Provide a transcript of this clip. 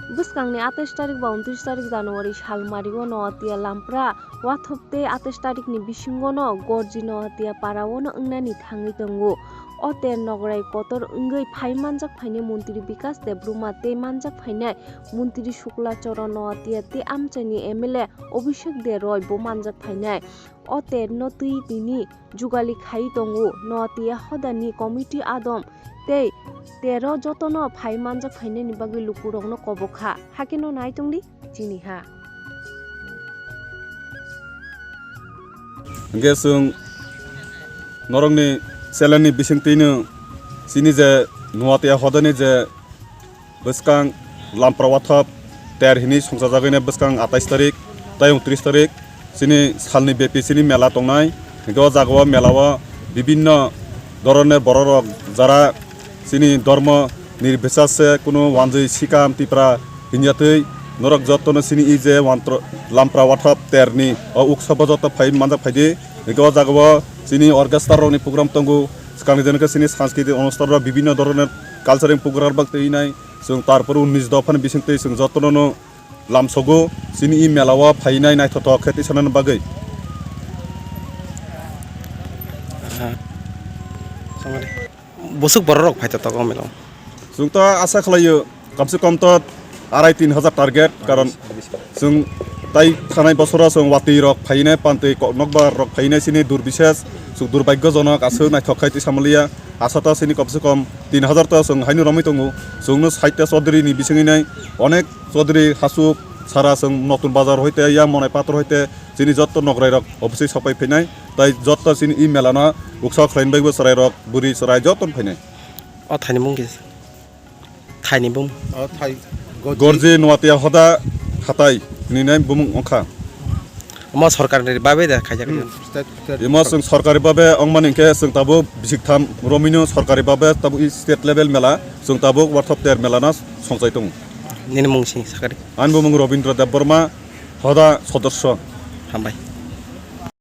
Bwskangni 28 tarik ba 29 tarik January salmario no tia lampra wathopte 28 tarik ni bisingo no gorji no tia parao no ungnani thangi tongo. Ote nograi kotor ungei phai manjak phaine Mantri Bikas Debruma te manjak phaine Mantri Shukla Choro no tia te amchani MLA Abhishek De Roy bo manjak phaine. Ote no tui bini jugali khai tongo no tia hodani committee adom te 13 jotono phai manjak phaine ni bagi lukurokno kobokha hakino nai tongdi chini ha gesung norongni selani bisingtino sini je nuatia hodani je bwskang lamprawathap ter hini songsa jagane bwskang 28 tarik tai 29 tarik sini salni bepi sini mela tongnai do jagwa melawa bibinno ধরনের বড় যারা sini ধর্ম নির্বিশেষে কোনো ওয়ানজই শিকাম তিপ্রা হিনিয়াতৈ নরক যতন sini ইজে ওয়ান্ত্র লামপ্রা ওয়াথপ তেরনি ও উৎসব যত ফাই মানজা ফাইদে গো জাগব sini অর্কেস্ট্রারনি প্রোগ্রাম তঙ্গু স্কাংজনকে sini সাংস্কৃতিক অনুষ্ঠানরা বিভিন্ন ধরনের কালচারিং প্রোগ্রাম বাকতেই নাই जों তারপর 19 দফান বিসংতেই जों যতননো লামসগো sini ই মেলাওয়া ফাইনাই নাইথত খেতি সানান বাগৈ busuk borok faita to gomelo जों तो आशा खालायो कम से कम तो 2,500-3,000 टार्गेट कारण जों ताई थानाय बसरा जों वाति रक फाइनाय पान्ते नकबा रक फाइनाय सिनि दुर्बिशेष जों दुर्भाग्यजनक आसो नायथखायति सामलिया आसाता सिनि कम से कम 3,000 ता जों हायनो रमै दङ जोंनो साहित्य चौधुरी नि बिसिङैनाय अनेक चौधुरी हासुब सारा जों नतुन बाजार हयते या मनाय पात्र हयते जिनि जत्त नगराय रक अबसै सफाय फैनाय ताई जत्त सिनि इ मेलाना उक्सा खलायनबायबो सराय रक बुरि सराय जत्तन फैनाय o thani mung gis thani bum গর্জে Noatia হদা হাতাই নিনাই বুমুং অংখা mo sarkar ni babe da khajak ইমা जों सरकारि भाबे अंमानिके जों ताबो बिसिकथाम रमिनो सरकारि भाबे ताबो स्टेट लेभेल मेला जों ताबो वाथप तेर मेलाना संजाय दं nin mung sing sakari आन बुमुं रवीन्द्र देब बर्मा हदा सदस्य hambai